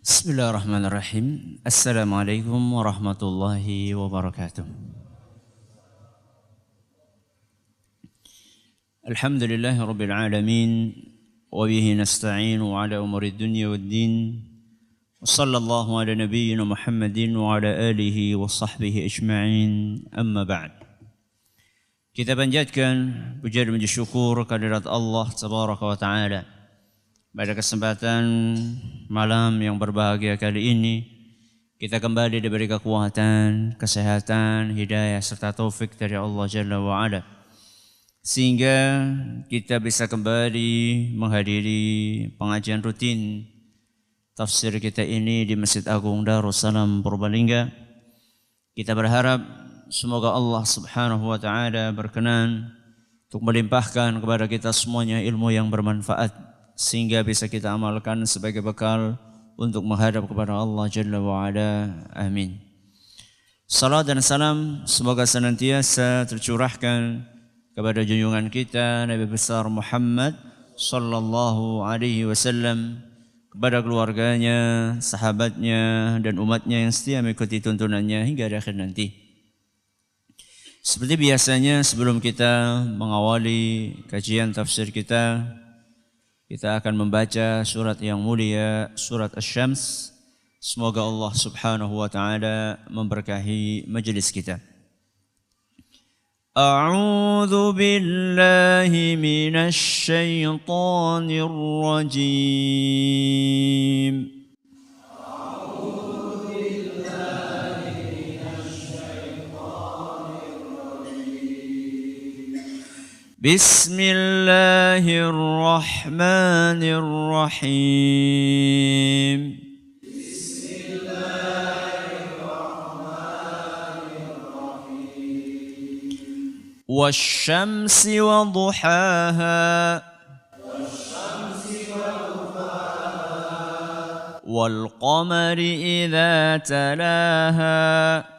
Bismillahirrahmanirrahim. Assalamualaikum warahmatullahi wabarakatuh. Alhamdulillahi rabbil alamin wa bihi nasta'inu ala umuri dunya waddin. Wa sallallahu ala nabiyyina Muhammadin wa ala alihi wa sahbihi ajma'in. Amma ba'd. Kita panjatkan puja dan puji syukur kehadirat Allah tabaraka wa taala. Pada kesempatan malam yang berbahagia kali ini, kita kembali diberi kekuatan, kesehatan, hidayah serta taufik dari Allah Jalla wa'ala. Sehingga kita bisa kembali menghadiri pengajian rutin tafsir kita ini di Masjid Agung Darussalam Purbalingga. Kita berharap semoga Allah Subhanahu wa taala berkenan untuk melimpahkan kepada kita semuanya ilmu yang bermanfaat sehingga bisa kita amalkan sebagai bekal untuk menghadap kepada Allah Jalla wa'ala. Amin. Salam dan salam semoga senantiasa tercurahkan kepada junjungan kita Nabi besar Muhammad sallallahu alaihi wasallam, kepada keluarganya, sahabatnya dan umatnya yang setia mengikuti tuntunannya hingga akhir nanti. Seperti biasanya sebelum kita mengawali kajian tafsir kita akan membaca surat yang mulia, surat Asy-Syams. Semoga Allah Subhanahu wa taala memberkahi majelis kita. A'udzu billahi minasy syaithanir rajim. بسم الله الرحمن الرحيم. بسم الله الرحمن الرحيم. والشمس وضحاها. والقمر إذا تلاها.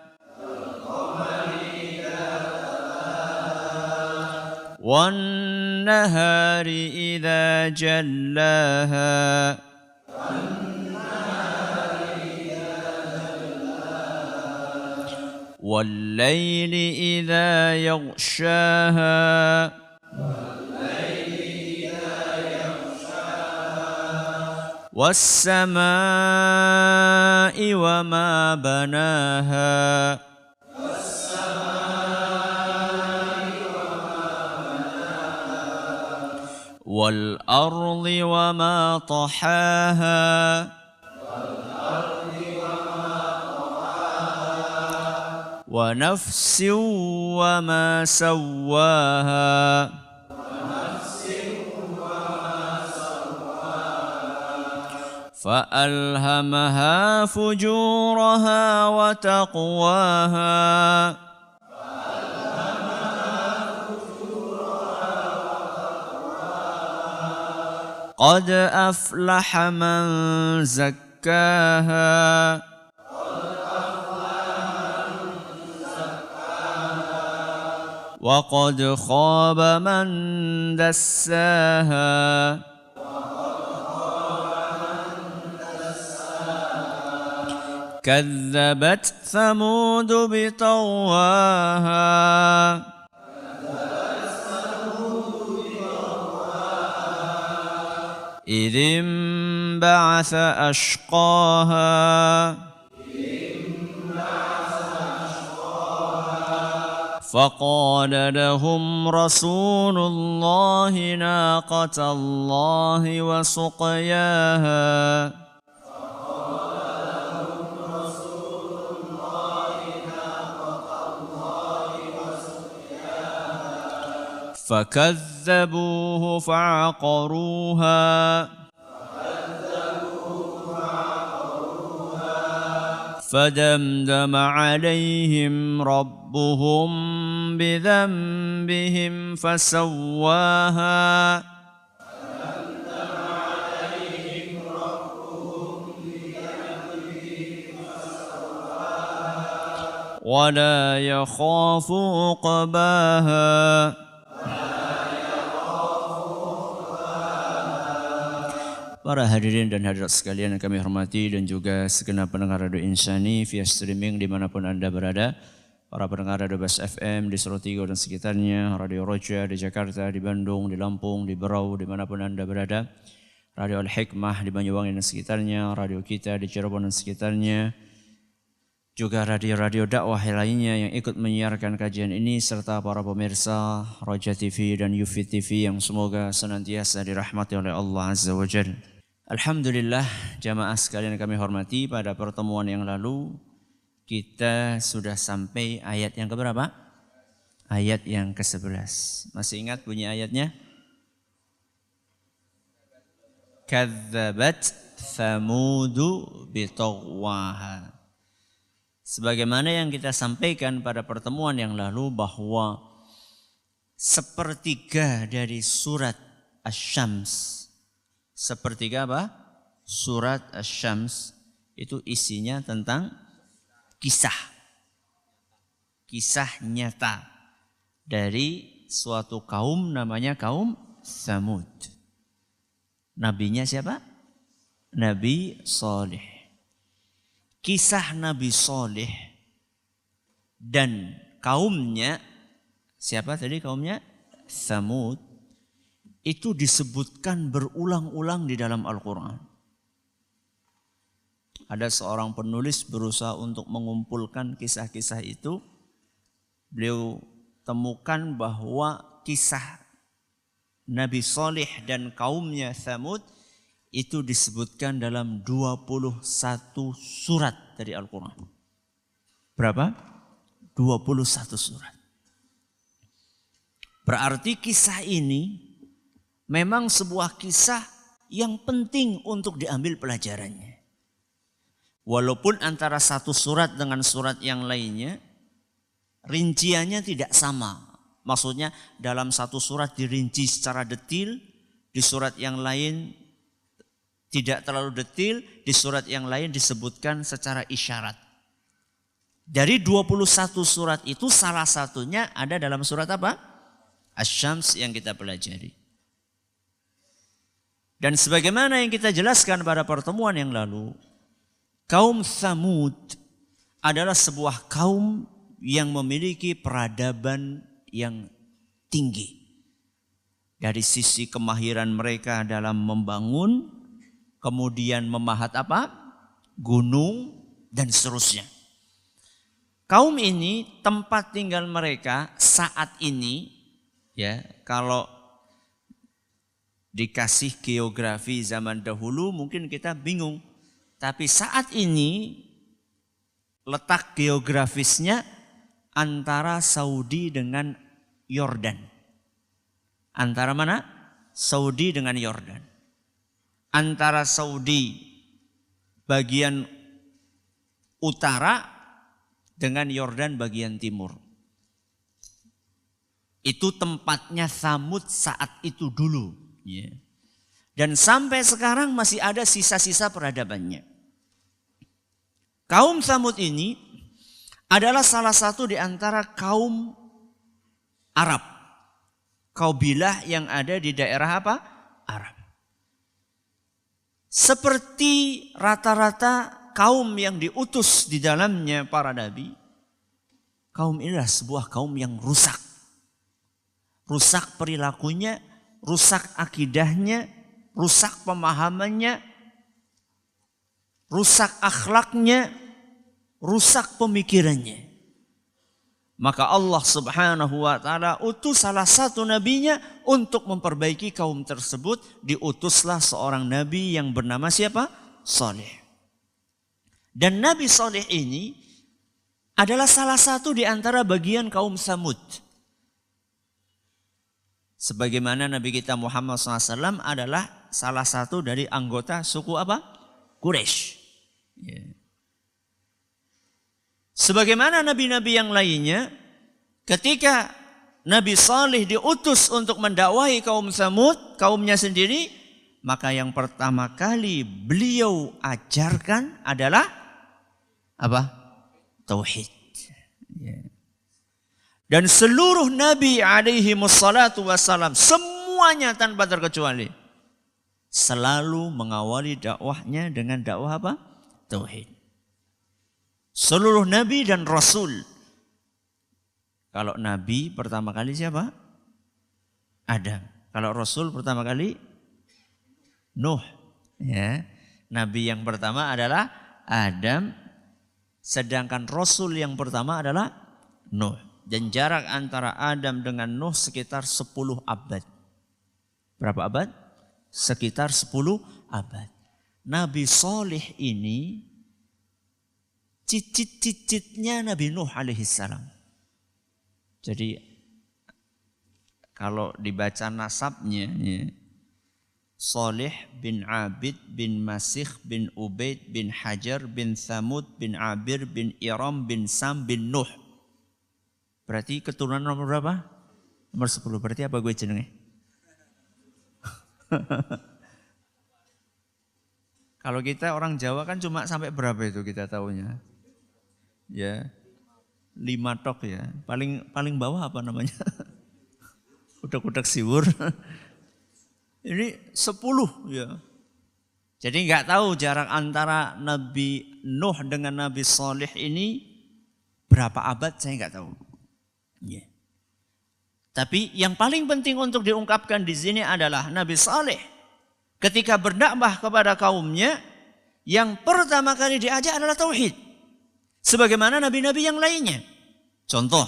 والنهار إذا جلاها. والليل إذا يغشاها. والسماء وما بناها. والأرض وما طحاها. ونفس وما سواها. فألهمها فجورها وتقواها. قد أفلح من زكاها. وقد خاب من دساها. كذبت ثمود بطغواها. إذ انبعث أشقاها. فقال لهم رسول الله ناقة الله وسقياها. فكذبوه فعقروها. فدمدم عليهم ربهم بذنبهم فسواها. ولا يخاف عقباها. para hadirin dan hadirat sekalian yang kami hormati dan juga segenap pendengar Radio Insani via streaming dimanapun Anda berada. Para pendengar Radio Bas FM di Sorotigo dan sekitarnya, Radio Roja di Jakarta, di Bandung, di Lampung, di Berau, dimanapun Anda berada. Radio Al-Hikmah di Banyuwangi dan sekitarnya, Radio Kita di Cirebon dan sekitarnya. Juga radio-radio dakwah lainnya yang ikut menyiarkan kajian ini, serta para pemirsa Roja TV dan Yufi TV yang semoga senantiasa dirahmati oleh Allah Azza wa Jalla. Alhamdulillah, jamaah sekalian yang kami hormati, pada pertemuan yang lalu kita sudah sampai ayat yang keberapa? Ayat yang ke-11. Masih ingat bunyi ayatnya? Kadzabat Tsamudu bitaghwaha. Sebagaimana yang kita sampaikan pada pertemuan yang lalu bahwa sepertiga dari surat Asy-Syams, sepertiga apa? Surat Asy-Syams itu isinya tentang kisah nyata dari suatu kaum namanya kaum Tsamud. Nabinya siapa? Nabi Saleh. Kisah Nabi Saleh dan kaumnya, siapa tadi kaumnya? Tsamud. Itu disebutkan berulang-ulang di dalam Al-Quran. Ada seorang penulis berusaha untuk mengumpulkan kisah-kisah itu. Beliau temukan bahwa kisah Nabi Saleh dan kaumnya Tsamud itu disebutkan dalam 21 surat dari Al-Quran. Berapa? 21 surat. Berarti kisah ini memang sebuah kisah yang penting untuk diambil pelajarannya. Walaupun antara satu surat dengan surat yang lainnya, rinciannya tidak sama. Maksudnya dalam satu surat dirinci secara detil, di surat yang lain tidak terlalu detil, di surat yang lain disebutkan secara isyarat. Dari 21 surat itu salah satunya ada dalam surat apa? Asy-Syams yang kita pelajari. Dan sebagaimana yang kita jelaskan pada pertemuan yang lalu, kaum Tsamud adalah sebuah kaum yang memiliki peradaban yang tinggi. Dari sisi kemahiran mereka dalam membangun, kemudian memahat apa? Gunung dan seterusnya. Kaum ini tempat tinggal mereka saat ini, ya, kalau dikasih geografi zaman dahulu mungkin kita bingung. Tapi saat ini letak geografisnya antara Saudi dengan Yordan. Antara mana? Saudi dengan Yordan. Antara Saudi bagian utara dengan Yordan bagian timur. Itu tempatnya Tsamud saat itu dulu. Yeah. Dan sampai sekarang masih ada sisa-sisa peradabannya. Kaum Tsamud ini adalah salah satu di antara kaum Arab. Kaubilah yang ada di daerah apa? Arab. Seperti rata-rata kaum yang diutus di dalamnya para nabi, kaum ini adalah sebuah kaum yang rusak. Rusak perilakunya, rusak akidahnya, rusak pemahamannya, rusak akhlaknya, rusak pemikirannya. Maka Allah Subhanahu wa taala utus salah satu nabinya untuk memperbaiki kaum tersebut. Diutuslah seorang nabi yang bernama siapa? Saleh. Dan Nabi Saleh ini adalah salah satu di antara bagian kaum Tsamud. Sebagaimana Nabi kita Muhammad SAW adalah salah satu dari anggota suku apa? Quraisy. Yeah. Sebagaimana nabi-nabi yang lainnya, ketika Nabi Saleh diutus untuk mendakwahi kaum Tsamud, kaumnya sendiri, maka yang pertama kali beliau ajarkan adalah apa? Tauhid. Yeah. Dan seluruh nabi alaihi wassalatu wassalam, semuanya tanpa terkecuali, selalu mengawali dakwahnya dengan dakwah apa? Tauhid. Seluruh nabi dan rasul. Kalau nabi pertama kali siapa? Adam. Kalau rasul pertama kali Nuh. Ya. Nabi yang pertama adalah Adam, sedangkan rasul yang pertama adalah Nuh. Dan jarak antara Adam dengan Nuh sekitar 10 abad. Berapa abad? Sekitar 10 abad. Nabi Saleh ini cicit-cicitnya Nabi Nuh alaihissalam. Jadi kalau dibaca nasabnya, ya, Saleh bin Abid bin Masih bin Ubaid bin Hajar bin Thamud bin Abir bin Iram bin Sam bin Nuh. Berarti keturunan nomor berapa? Nomor 10. Berarti apa gue jenenge? Kalau kita orang Jawa kan cuma sampai berapa itu kita tahunya? Ya, 5 tok ya. Paling bawah apa namanya? Udak-udak siwur. Ini 10 ya. Jadi nggak tahu jarak antara Nabi Nuh dengan Nabi Saleh ini berapa abad, saya nggak tahu. Ya. Tapi yang paling penting untuk diungkapkan di sini adalah Nabi Saleh ketika berdakwah kepada kaumnya, yang pertama kali diajak adalah tauhid. Sebagaimana nabi-nabi yang lainnya. Contoh,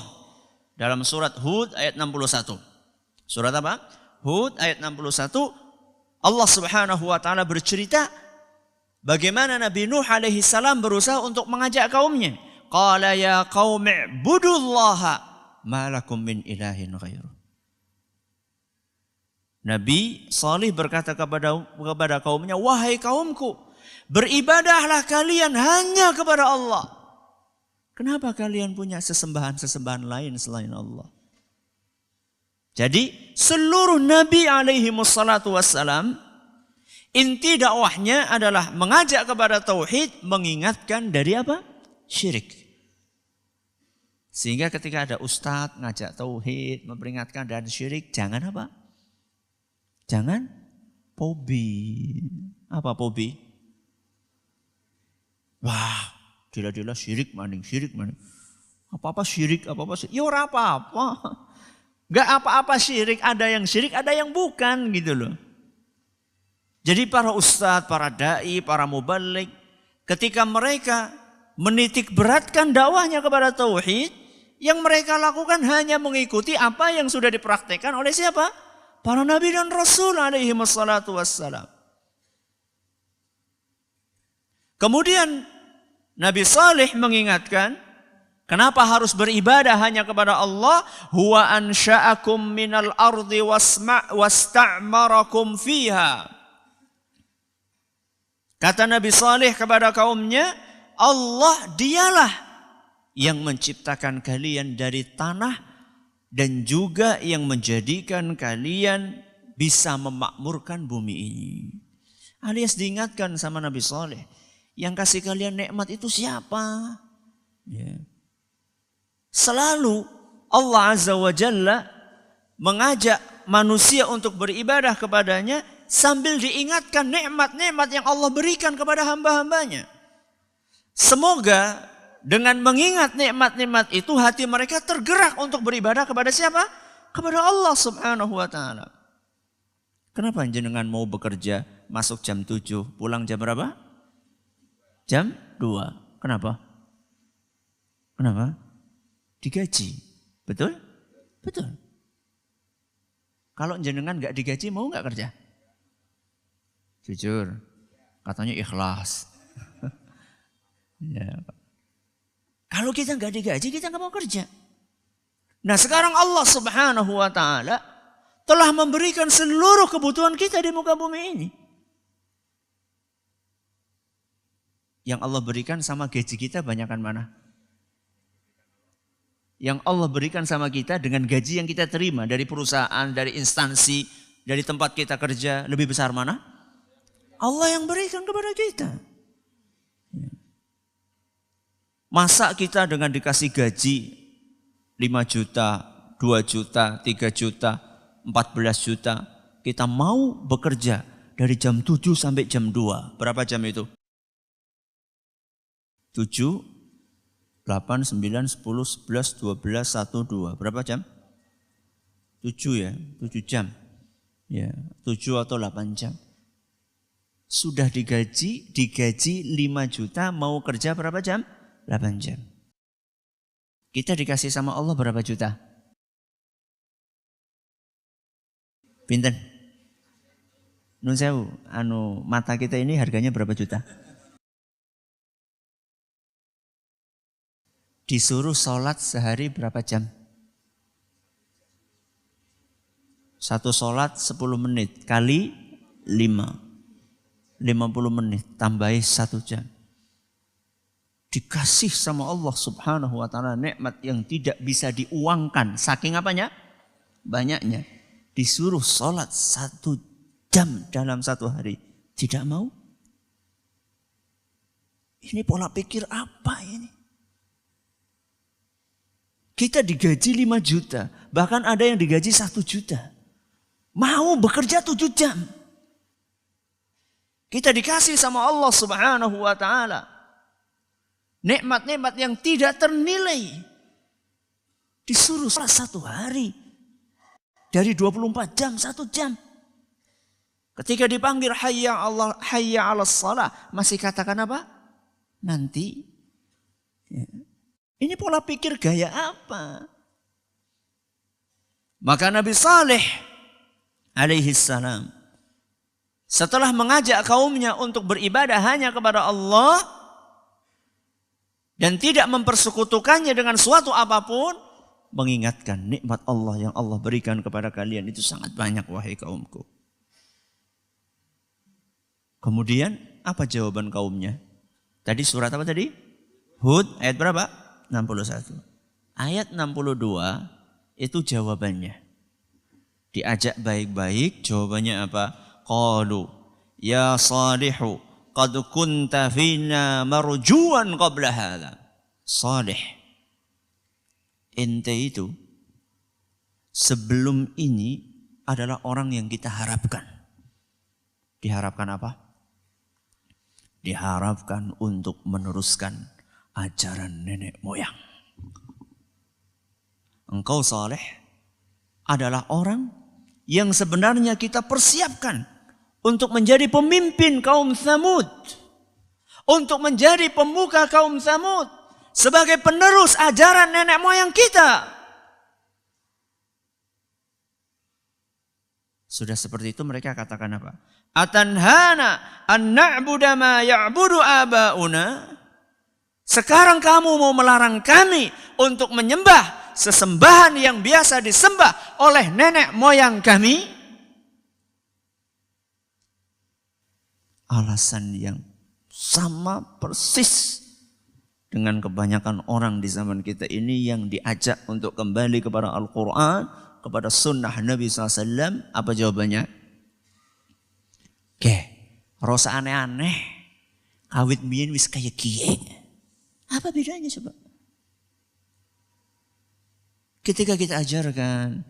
dalam surat Hud ayat 61. Surat apa? Hud ayat 61. Allah Subhanahu wa taala bercerita bagaimana Nabi Nuh alaihi salam berusaha untuk mengajak kaumnya. Qala ya qaumi ibudullaha ma lakum min ilahin ghairuh. Nabi Salih berkata kepada kaumnya, wahai kaumku, beribadahlah kalian hanya kepada Allah. Kenapa kalian punya sesembahan-sesembahan lain selain Allah? Jadi seluruh Nabi alaihi wassalatu wassalam, inti dakwahnya adalah mengajak kepada tauhid, mengingatkan dari apa? Syirik. Sehingga ketika ada ustadz ngajak tauhid, memperingatkan dari syirik, jangan apa? Jangan pobi. Apa pobi? Wah, dila-dila syirik maning. Apa-apa syirik, apa-apa syirik. Ya ora apa-apa. Gak apa-apa syirik, ada yang syirik, ada yang bukan gitu loh. Jadi para ustadz, para da'i, para mubalik, ketika mereka menitik beratkan dakwahnya kepada tauhid, yang mereka lakukan hanya mengikuti apa yang sudah dipraktekkan oleh siapa? Para nabi dan rasul alaihi wassalatu wassalam. Kemudian Nabi Saleh mengingatkan, kenapa harus beribadah hanya kepada Allah? Huwa ansha'akum minal ardi wasta'marakum fiha. Kata Nabi Saleh kepada kaumnya, Allah dialah yang menciptakan kalian dari tanah dan juga yang menjadikan kalian bisa memakmurkan bumi ini. Alias diingatkan sama Nabi Saleh, yang kasih kalian nikmat itu siapa? Ya. Selalu Allah Azza wa Jalla mengajak manusia untuk beribadah kepadanya sambil diingatkan nikmat-nikmat yang Allah berikan kepada hamba-hambanya. Semoga dengan mengingat nikmat-nikmat itu hati mereka tergerak untuk beribadah kepada siapa? Kepada Allah Subhanahu wa taala. Kenapa jenengan mau bekerja masuk jam 7, pulang jam berapa? Jam 2. Kenapa? Kenapa? Digaji. Betul? Betul. Kalau jenengan enggak digaji mau enggak kerja? Jujur. Katanya ikhlas. Ya. Kalau kita enggak digaji, kita enggak mau kerja. Nah, sekarang Allah Subhanahu wa taala telah memberikan seluruh kebutuhan kita di muka bumi ini. Yang Allah berikan sama gaji kita banyakan mana? Yang Allah berikan sama kita dengan gaji yang kita terima dari perusahaan, dari instansi, dari tempat kita kerja, lebih besar mana? Allah yang berikan kepada kita. Masa kita dengan dikasih gaji 5 juta, 2 juta, 3 juta, 14 juta, kita mau bekerja Dari jam 7 sampai jam 2. Berapa jam itu? 7, 8, 9, 10, 11, 12, 1, 2. Berapa jam? 7 ya, 7 jam. Ya, 7 atau 8 jam. Sudah digaji 5 juta, mau kerja berapa jam? 8 jam. Kita dikasih sama Allah berapa juta? Pinten? Nun sewu, mata kita ini harganya berapa juta? Disuruh sholat sehari berapa jam? Satu sholat 10 menit kali 5. 50 menit tambahi 1 jam. Dikasih sama Allah subhanahu wa ta'ala nikmat yang tidak bisa diuangkan. Saking apanya? Banyaknya. Disuruh sholat 1 jam dalam 1 hari. Tidak mau. Ini pola pikir apa ini? Kita digaji 5 juta. Bahkan ada yang digaji 1 juta. Mau bekerja 7 jam. Kita dikasih sama Allah subhanahu wa ta'ala. Nikmat-nikmat yang tidak ternilai. Disuruh sholat 1 hari. Dari 24 jam, 1 jam. Ketika dipanggil hayya 'alas shalah, masih katakan apa? Nanti. Ya. Ini pola pikir gaya apa? Maka Nabi Saleh alaihi salam, setelah mengajak kaumnya untuk beribadah hanya kepada Allah dan tidak mempersekutukannya dengan suatu apapun, mengingatkan nikmat Allah yang Allah berikan kepada kalian itu sangat banyak wahai kaumku. Kemudian apa jawaban kaumnya? Tadi surat apa tadi? Hud ayat berapa? 61. Ayat 62 itu jawabannya. Diajak baik-baik, jawabannya apa? Qalu ya Salihu qad kunta fina marjuan qabla hadha. Salih, ente itu sebelum ini adalah orang yang kita harapkan. Diharapkan apa? Diharapkan untuk meneruskan ajaran nenek moyang. Engkau Saleh adalah orang yang sebenarnya kita persiapkan untuk menjadi pemimpin kaum Tsamud, untuk menjadi pemuka kaum Tsamud, sebagai penerus ajaran nenek moyang kita. Sudah seperti itu mereka katakan apa? Atanhana an na'budu ma ya'budu abauna. Sekarang kamu mau melarang kami untuk menyembah sesembahan yang biasa disembah oleh nenek moyang kami? Alasan yang sama persis dengan kebanyakan orang di zaman kita ini yang diajak untuk kembali kepada Al-Quran, kepada sunnah Nabi SAW. Apa jawabannya? Rasa aneh-aneh, kawit biyen wis kaya kiye. Apa bedanya coba? Ketika kita ajarkan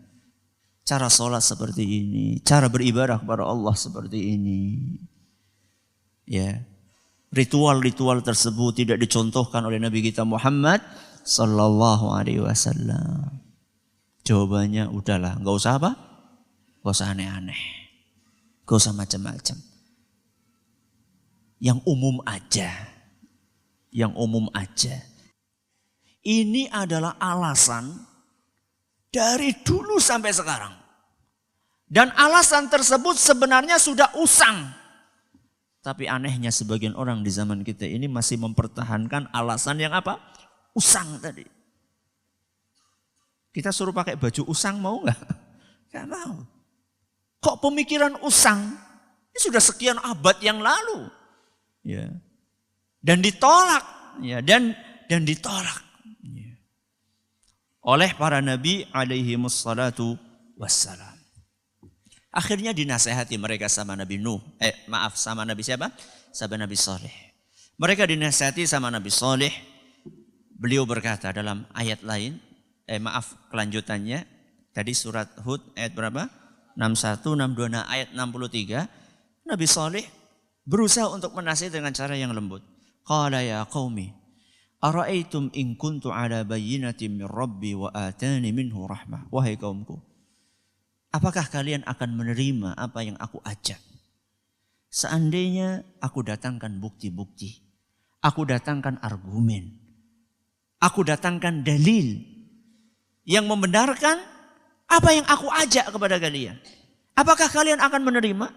cara sholat seperti ini, cara beribadah kepada Allah seperti ini, ya, ritual-ritual tersebut tidak dicontohkan oleh Nabi kita Muhammad sallallahu alaihi wasallam. Jawabannya udahlah, nggak usah apa? Nggak usah aneh-aneh, nggak usah macam-macam. Yang umum aja, yang umum aja. Ini adalah alasan dari dulu sampai sekarang. Dan alasan tersebut sebenarnya sudah usang. Tapi anehnya sebagian orang di zaman kita ini masih mempertahankan alasan yang apa? Usang tadi. Kita suruh pakai baju usang mau nggak? Nggak mau. Kok pemikiran usang? Ini sudah sekian abad yang lalu. Ya. Dan ditolak. Ya. Dan ditolak. Ya. Oleh para nabi alaihi wassalatu wassalam. Akhirnya dinasehati mereka sama Nabi Nuh. Sama Nabi siapa? Sama Nabi Saleh. Mereka dinasehati sama Nabi Saleh. Beliau berkata dalam ayat lain. Kelanjutannya. Tadi surat Hud ayat berapa? 61, 62, nah ayat 63. Nabi Saleh berusaha untuk menasihati dengan cara yang lembut. Qala ya qaumi ara'aitum in kuntu ala bayyinatin min rabbi wa atani minhu rahmah. Wahai kaumku, apakah kalian akan menerima apa yang aku ajak? Seandainya aku datangkan bukti-bukti, aku datangkan argumen, aku datangkan dalil yang membenarkan apa yang aku ajak kepada kalian. Apakah kalian akan menerima?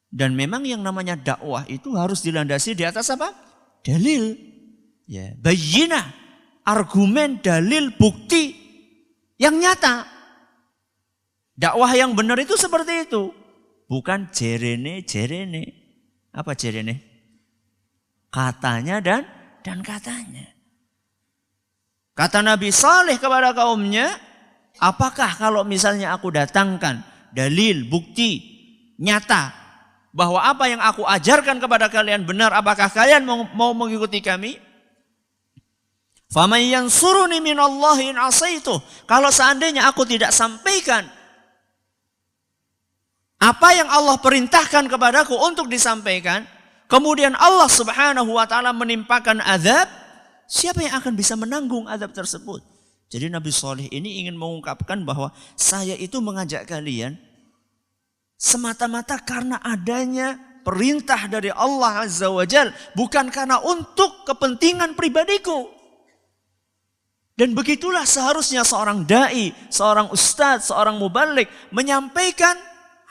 Dan memang yang namanya dakwah itu harus dilandasi di atas apa? Dalil. Ya, bayyinah, argumen, dalil, bukti yang nyata. Dakwah yang benar itu seperti itu. Bukan jerene. Apa jerene? Katanya dan katanya. Kata Nabi Saleh kepada kaumnya, apakah kalau misalnya aku datangkan dalil, bukti, nyata, bahwa apa yang aku ajarkan kepada kalian benar, apakah kalian mau mengikuti kami? Faman yansuruni minallahi in asaitu. Kalau seandainya aku tidak sampaikan apa yang Allah perintahkan kepadaku untuk disampaikan, kemudian Allah Subhanahu wa taala menimpakan azab, siapa yang akan bisa menanggung azab tersebut? Jadi Nabi Saleh ini ingin mengungkapkan bahwa saya itu mengajak kalian semata-mata karena adanya perintah dari Allah Azza wa Jalla, bukan karena untuk kepentingan pribadiku. Dan begitulah seharusnya seorang dai, seorang ustadz, seorang mubaligh menyampaikan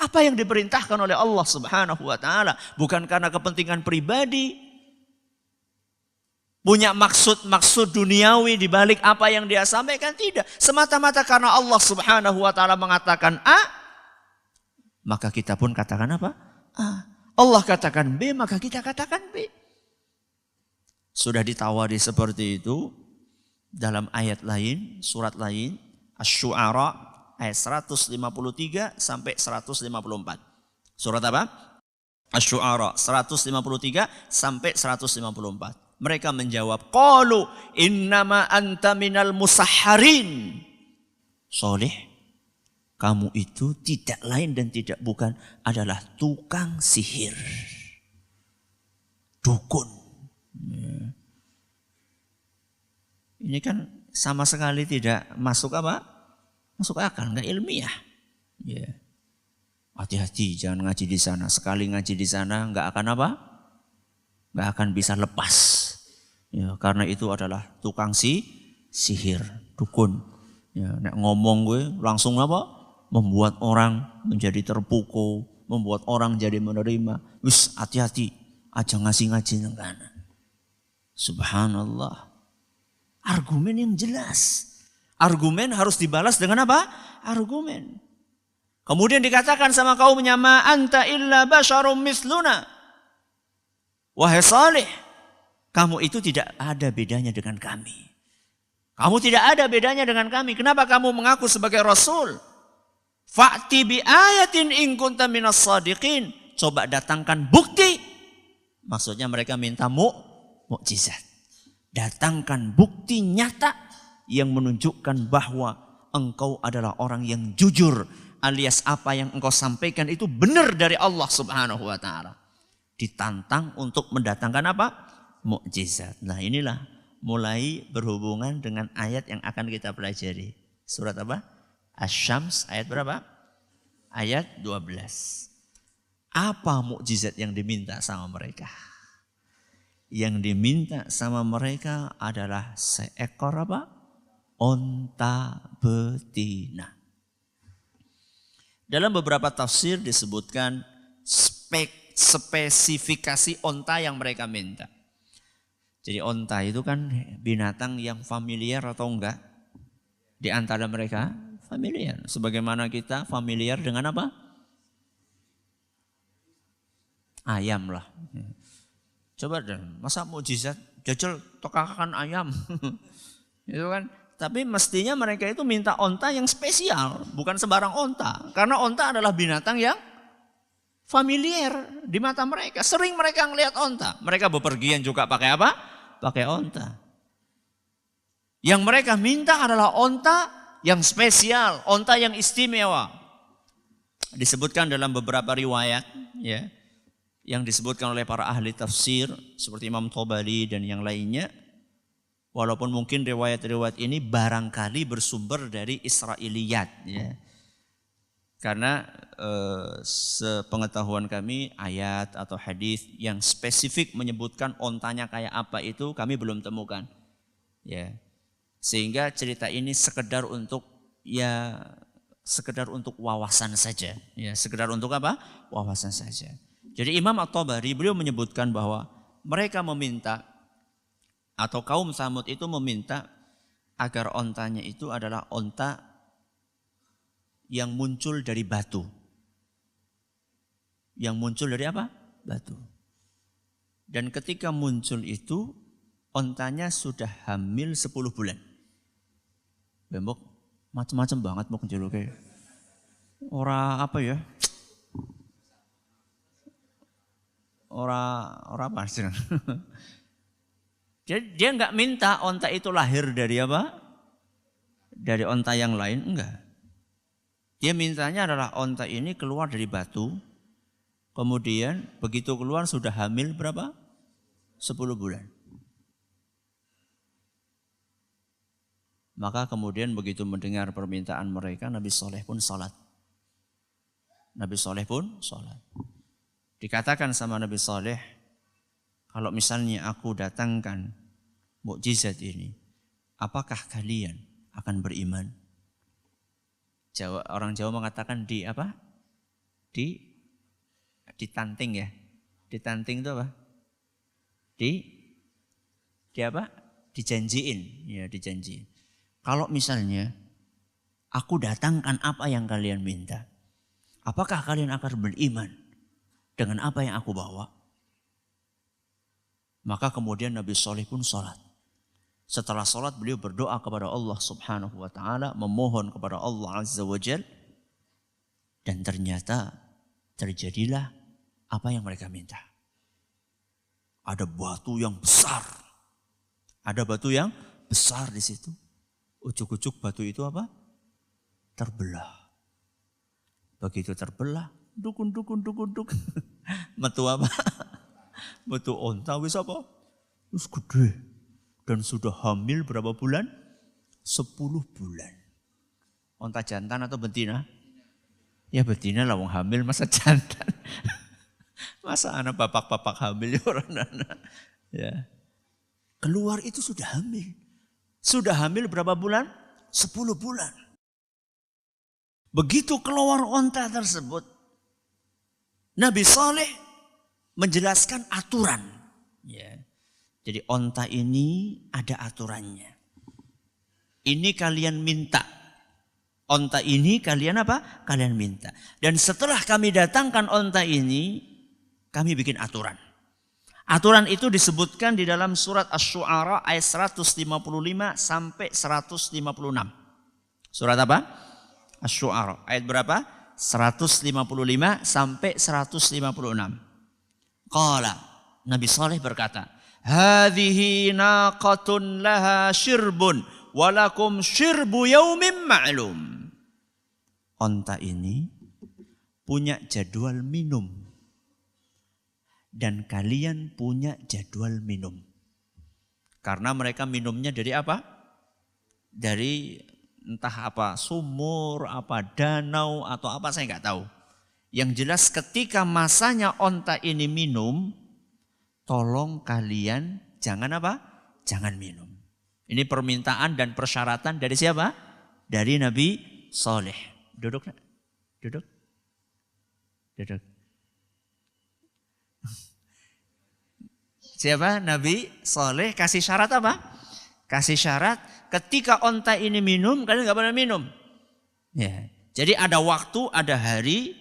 apa yang diperintahkan oleh Allah Subhanahu wa taala, bukan karena kepentingan pribadi, punya maksud duniawi di balik apa yang dia sampaikan, tidak. Semata-mata karena Allah Subhanahu wa taala mengatakan A, maka kita pun katakan apa? A. Allah katakan B, maka kita katakan B. Sudah ditawari seperti itu dalam ayat lain, surat lain, Asy-Syu'ara ayat 153 sampai 154. Surat apa? Asy-Syu'ara 153 sampai 154. Mereka menjawab, qalu innama anta minal musahharin. Saleh, kamu itu tidak lain dan tidak bukan adalah tukang sihir, dukun. Ini kan sama sekali tidak masuk apa? Masuk akal, nggak ilmiah. Ya. Hati-hati, jangan ngaji di sana. Sekali ngaji di sana nggak akan apa? Nggak akan bisa lepas. Ya, karena itu adalah tukang sihir, dukun. Ya, nek ngomong gue langsung apa? Membuat orang menjadi terpukul, membuat orang jadi menerima. Wis hati-hati, aja ngasih ngaji nang kana. Subhanallah. Argumen yang jelas. Argumen harus dibalas dengan apa? Argumen. Kemudian dikatakan sama kaumnya, ma anta illa basyarum misluna. Wahai Saleh, kamu itu tidak ada bedanya dengan kami. Kamu tidak ada bedanya dengan kami. Kenapa kamu mengaku sebagai Rasul? Fa'ti bi ayatin in kunta minas shadiqin. Coba datangkan bukti. Maksudnya mereka minta mukjizat. Datangkan bukti nyata yang menunjukkan bahwa engkau adalah orang yang jujur, alias apa yang engkau sampaikan itu benar dari Allah Subhanahu wa taala. Ditantang untuk mendatangkan apa? Mukjizat. Nah, inilah mulai berhubungan dengan ayat yang akan kita pelajari. Surat apa? Asy-Syams ayat berapa? Ayat 12. Apa mukjizat yang diminta sama mereka? Yang diminta sama mereka adalah seekor apa? Onta betina. Dalam beberapa tafsir disebutkan spesifikasi onta yang mereka minta. Jadi onta itu kan binatang yang familiar atau enggak? Di antara mereka familiar. Sebagaimana kita familiar dengan apa? Ayam lah. Coba dan masa mukjizat jajal tokakan ayam. Itu kan. Tapi mestinya mereka itu minta onta yang spesial, bukan sembarang onta. Karena onta adalah binatang yang familiar di mata mereka. Sering mereka ngelihat onta. Mereka bepergian juga pakai apa? Pakai onta. Yang mereka minta adalah onta yang spesial, onta yang istimewa. Disebutkan dalam beberapa riwayat ya, yang disebutkan oleh para ahli tafsir seperti Imam Thabari dan yang lainnya. Walaupun mungkin riwayat-riwayat ini barangkali bersumber dari Israiliyat ya. Karena sepengetahuan kami ayat atau hadis yang spesifik menyebutkan ontanya kayak apa itu kami belum temukan. Ya. Sehingga cerita ini sekedar untuk wawasan saja. Ya, sekedar untuk apa? Wawasan saja. Jadi Imam At-Tabari beliau menyebutkan bahwa mereka meminta atau kaum Tsamud itu meminta agar ontanya itu adalah onta yang muncul dari batu. Yang muncul dari apa? Batu. Dan ketika muncul itu, ontanya sudah hamil 10 bulan. Bembok, macam-macam banget mau jeluknya. Ora apa ya? Ora apa sih? Jadi dia enggak minta onta itu lahir dari apa? Dari onta yang lain, enggak. Dia mintanya adalah onta ini keluar dari batu, kemudian begitu keluar sudah hamil berapa? 10 bulan. Maka kemudian begitu mendengar permintaan mereka, Nabi Saleh pun salat. Nabi Saleh pun salat. Dikatakan sama Nabi Saleh, kalau misalnya aku datangkan mukjizat ini, apakah kalian akan beriman? Orang Jawa mengatakan di apa? Ditanting ya. Ditanting itu apa? Di apa? Dijanjiin, ya dijanjiin. Kalau misalnya aku datangkan apa yang kalian minta, apakah kalian akan beriman dengan apa yang aku bawa? Maka kemudian Nabi Saleh pun salat. Setelah salat beliau berdoa kepada Allah Subhanahu wa taala, memohon kepada Allah Azza wa Jalla, dan ternyata terjadilah apa yang mereka minta. Ada batu yang besar. Ada batu yang besar di situ. Ujuk-ujuk batu itu apa? Terbelah. Begitu terbelah, dukun. Metu apa? Metu onta wis apa? Wis gede. Dan sudah hamil berapa bulan? 10 bulan. Onta jantan atau betina? Ya betina lah wong hamil, masa jantan. Masa anak bapak-bapak hamil orang anak. Ya. Keluar itu sudah hamil. Sudah hamil berapa bulan? 10 bulan. Begitu keluar onta tersebut, Nabi Saleh menjelaskan aturan. Ya. Jadi onta ini ada aturannya. Ini kalian minta. Onta ini kalian apa? Kalian minta. Dan setelah kami datangkan onta ini, kami bikin aturan. Aturan itu disebutkan di dalam surat Asy-Syu'ara ayat 155 sampai 156. Surat apa? Asy-Syu'ara. Ayat berapa? 155 sampai 156. Qala, Nabi Saleh berkata, hadhihi naqatun laha syirbun walakum syirbu yaumin ma'lum. Onta ini punya jadwal minum dan kalian punya jadwal minum. Karena mereka minumnya dari apa? Dari entah apa, sumur, apa danau atau apa saya nggak tahu. Yang jelas ketika masanya onta ini minum, tolong kalian jangan apa? Jangan minum. Ini permintaan dan persyaratan dari siapa? Dari Nabi Saleh. Duduk. Duduk. Duduk. Siapa? Nabi Saleh kasih syarat apa? Kasih syarat ketika onta ini minum, kalian nggak boleh minum. Ya. Jadi ada waktu, ada hari,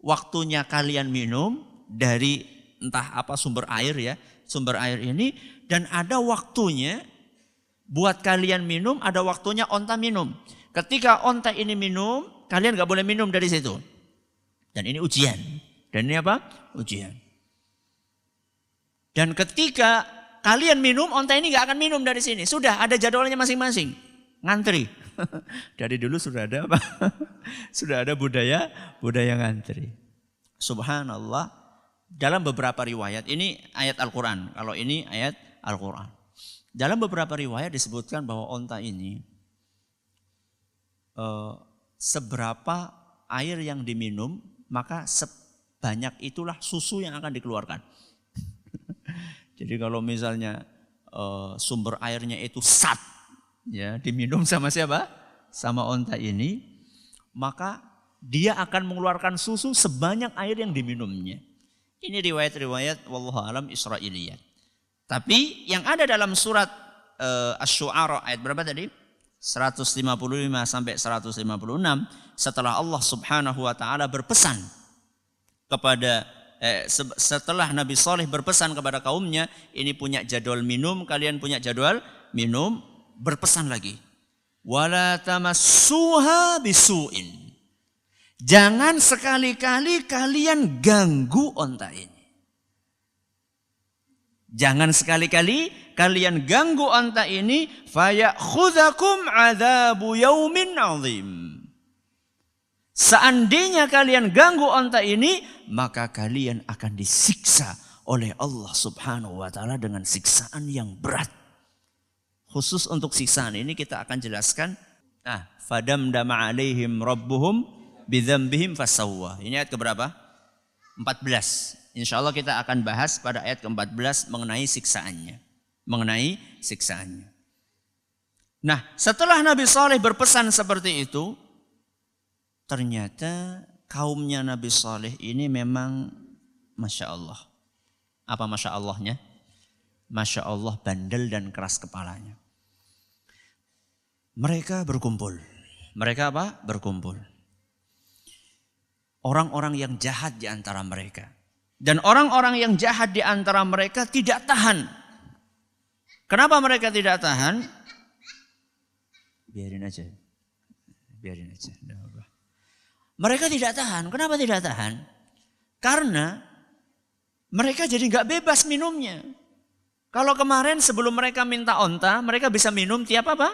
waktunya kalian minum dari entah apa sumber air ya, sumber air ini, dan ada waktunya buat kalian minum, ada waktunya onta minum. Ketika onta ini minum, kalian gak boleh minum dari situ. Dan ini ujian. Dan ini apa? Ujian. Dan ketika kalian minum, onta ini gak akan minum dari sini. Sudah ada jadwalnya masing-masing. Ngantri. Dari dulu sudah ada apa? Sudah ada budaya ngantri. Subhanallah. Dalam beberapa riwayat, ini ayat Al-Quran. Kalau ini ayat Al-Quran. Dalam beberapa riwayat disebutkan bahwa onta ini seberapa air yang diminum, maka sebanyak itulah susu yang akan dikeluarkan. Jadi kalau misalnya sumber airnya itu ya diminum sama siapa? Sama onta ini, maka dia akan mengeluarkan susu sebanyak air yang diminumnya. Ini riwayat-riwayat wallahu alam Israiliyat. Tapi yang ada dalam surat Asy-Syu'ara ayat berapa tadi? 155 sampai 156, setelah Allah Subhanahu wa taala berpesan kepada setelah Nabi Saleh berpesan kepada kaumnya, ini punya jadwal minum, kalian punya jadwal minum, berpesan lagi. Wala tamassuha bisu'in. Jangan sekali-kali kalian ganggu onta ini. Jangan sekali-kali kalian ganggu onta ini, fayakhudzakum adzabu yaumin azim. Seandainya kalian ganggu onta ini, maka kalian akan disiksa oleh Allah Subhanahu wa taala dengan siksaan yang berat. Khusus untuk siksaan ini kita akan jelaskan. Fadamdama alaihim rabbuhum bidzambihim fasawwa. Ini ayat keberapa? 14. Insyaallah kita akan bahas pada ayat ke-14 mengenai siksaannya. Nah, setelah Nabi Saleh berpesan seperti itu, ternyata kaumnya Nabi Saleh ini memang Masya Allah. Apa Masya Allahnya? Masya Allah bandel dan keras kepalanya. Mereka berkumpul. Mereka apa? Berkumpul. Orang-orang yang jahat di antara mereka. Dan orang-orang yang jahat di antara mereka tidak tahan. Kenapa mereka tidak tahan? Biarin aja. Mereka tidak tahan. Kenapa tidak tahan? Karena mereka jadi nggak bebas minumnya. Kalau kemarin sebelum mereka minta onta, mereka bisa minum tiap apa?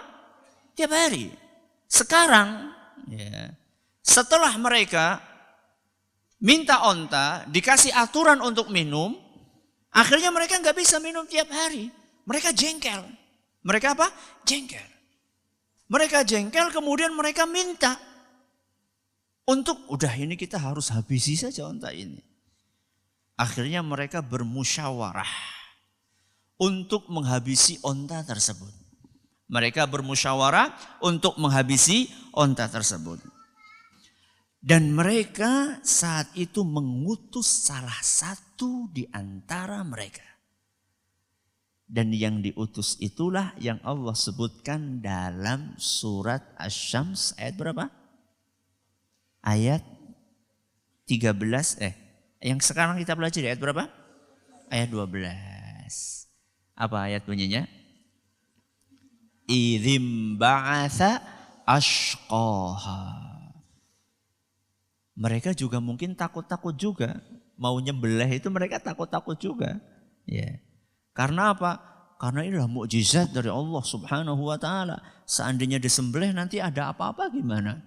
Tiap hari. Sekarang, setelah mereka minta onta, dikasih aturan untuk minum, akhirnya mereka nggak bisa minum tiap hari. Mereka jengkel. Mereka apa? Jengkel. Mereka jengkel, kemudian mereka minta untuk, udah ini kita harus habisi saja onta ini. Akhirnya mereka bermusyawarah untuk menghabisi onta tersebut. Mereka bermusyawarah untuk menghabisi onta tersebut. Dan mereka saat itu mengutus salah satu di antara mereka. Dan yang diutus itulah yang Allah sebutkan dalam surat Asy-Syams ayat berapa? Ayat 13. Yang sekarang kita pelajari ayat berapa? Ayat 12. Apa ayat bunyinya? Idzim ba'atha ashqaha. Mereka juga mungkin takut-takut juga. Mau nyembelih itu mereka takut-takut juga. Ya. Karena apa? Karena inilah mukjizat dari Allah Subhanahu wa taala. Seandainya disembelih nanti ada apa-apa gimana?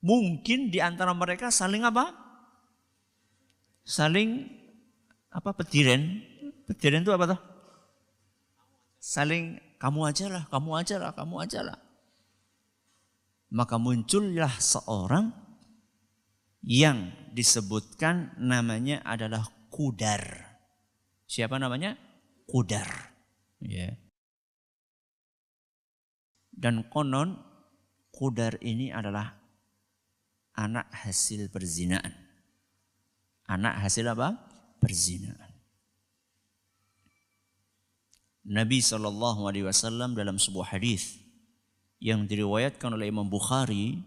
Mungkin di antara mereka saling apa? Saling apa? Petiren. Petiren itu apa tuh? Saling kamu ajalah. Maka muncullah seorang yang disebutkan namanya adalah Qudar. Siapa namanya? Qudar. Ya. Dan konon Qudar ini adalah anak hasil perzinaan. Anak hasil apa? Perzinaan. Nabi SAW dalam sebuah hadis yang diriwayatkan oleh Imam Bukhari,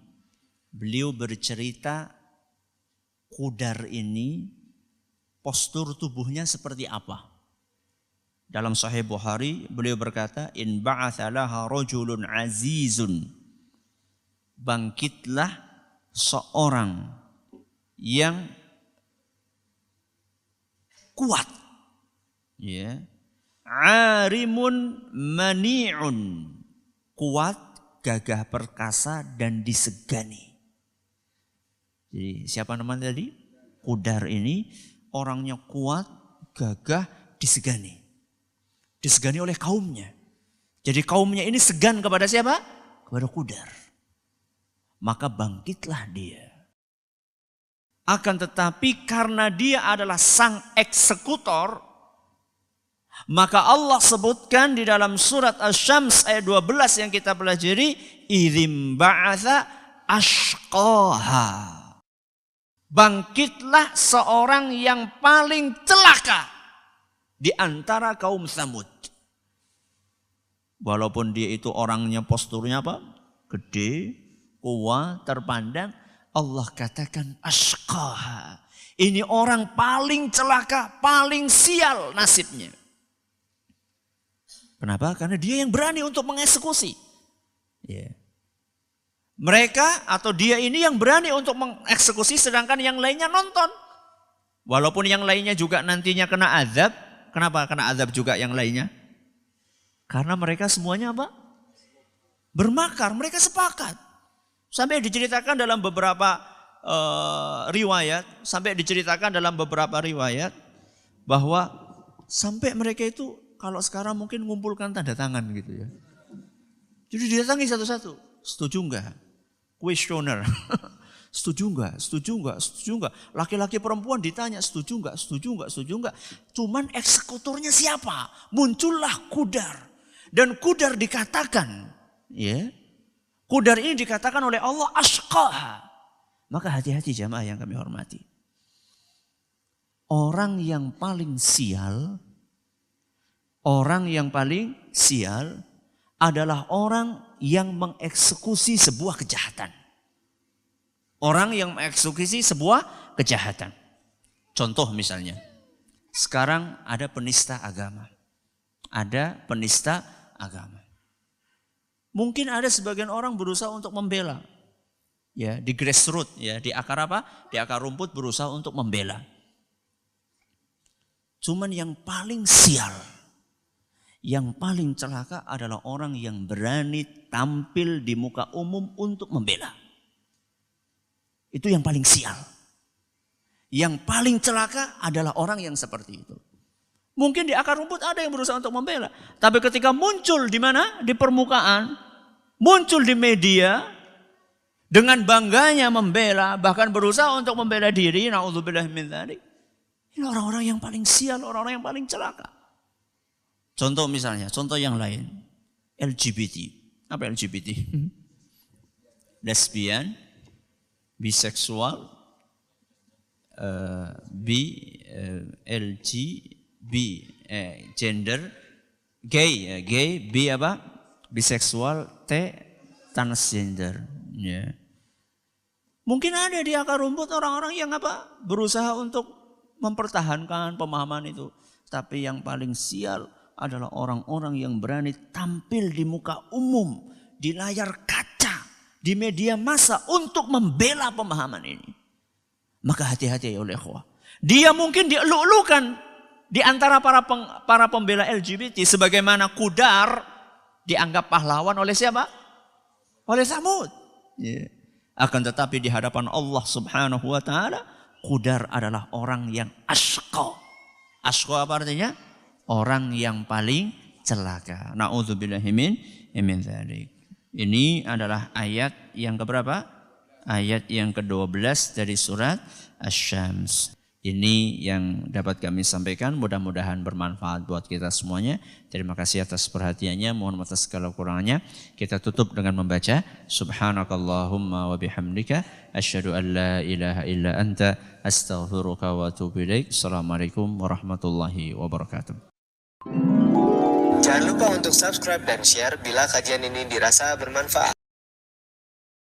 beliau bercerita Qudar ini postur tubuhnya seperti apa. Dalam Sahih Bukhari beliau berkata, in ba'atha laha rajulun azizun. Bangkitlah seorang yang kuat. Ya. Arimun mani'un. Kuat, gagah perkasa dan disegani. Jadi siapa namanya tadi? Qudar ini orangnya kuat, gagah, disegani. Disegani oleh kaumnya. Jadi kaumnya ini segan kepada siapa? Kepada Qudar. Maka bangkitlah dia. Akan tetapi karena dia adalah sang eksekutor, maka Allah sebutkan di dalam surat Asy-Syams ayat 12 yang kita pelajari, idzim ba'atsa asyqaha. Bangkitlah seorang yang paling celaka di antara kaum Tsamud. Walaupun dia itu orangnya posturnya apa? Gede, kuat, terpandang, Allah katakan asyqaha. Ini orang paling celaka, paling sial nasibnya. Kenapa? Karena dia yang berani untuk mengeksekusi. Yeah. Mereka atau dia ini yang berani untuk mengeksekusi sedangkan yang lainnya nonton. Walaupun yang lainnya juga nantinya kena azab. Kenapa kena azab juga yang lainnya? Karena mereka semuanya apa? Bermakar, mereka sepakat. Sampai diceritakan dalam beberapa riwayat, bahwa sampai mereka itu kalau sekarang mungkin ngumpulkan tanda tangan gitu ya. Jadi didatangi satu-satu. Setuju enggak? Questioner. Setuju enggak? Setuju enggak? Setuju enggak? Laki-laki perempuan ditanya setuju enggak? Setuju enggak? Setuju enggak? Cuman eksekutornya siapa? Muncullah Qudar. Dan Qudar dikatakan, ya. Qudar ini dikatakan oleh Allah asyqaha. Maka hati-hati jamaah yang kami hormati. Orang yang paling sial adalah orang yang mengeksekusi sebuah kejahatan. Orang yang mengeksekusi sebuah kejahatan. Contoh misalnya, sekarang ada penista agama. Mungkin ada sebagian orang berusaha untuk membela. Ya, di grassroots, ya, di akar apa? Di akar rumput berusaha untuk membela. Cuman yang paling sial, yang paling celaka adalah orang yang berani tampil di muka umum untuk membela. Itu yang paling sial. Yang paling celaka adalah orang yang seperti itu. Mungkin di akar rumput ada yang berusaha untuk membela. Tapi ketika muncul di mana? Di permukaan. Muncul di media. Dengan bangganya membela. Bahkan berusaha untuk membela diri. Na'udzubillah min dzalik. Ini orang-orang yang paling sial. Orang-orang yang paling celaka. Contoh misalnya, contoh yang lain. LGBT. Apa LGBT? Lesbian, biseksual, gender, gay, bi apa? Biseksual, transgender. Ya. Mungkin ada di akar rumput orang-orang yang apa? Berusaha untuk mempertahankan pemahaman itu. Tapi yang paling sial adalah orang-orang yang berani tampil di muka umum, di layar kaca, di media massa untuk membela pemahaman ini. Maka hati-hati ya oleh ikhwah. Dia mungkin dieluk-elukan di antara para pembela LGBT sebagaimana Qudar dianggap pahlawan oleh siapa? Oleh Tsamud. Yeah. Akan tetapi di hadapan Allah Subhanahu wa taala, Qudar adalah orang yang asyqa. Asyqa apa artinya? Orang yang paling celaka. Na'udzubillahi min dzalik. Ini adalah ayat yang keberapa? Ayat yang ke-12 dari surat Asy-Syams. Ini yang dapat kami sampaikan. Mudah-mudahan bermanfaat buat kita semuanya. Terima kasih atas perhatiannya. Mohon maaf atas segala kurangannya. Kita tutup dengan membaca Subhanakallahumma wa bihamdika asyhadu an la ilaha illa anta astaghfiruka wa atubu ilaik. Assalamualaikum warahmatullahi wabarakatuh. Jangan lupa untuk subscribe dan share bila kajian ini dirasa bermanfaat.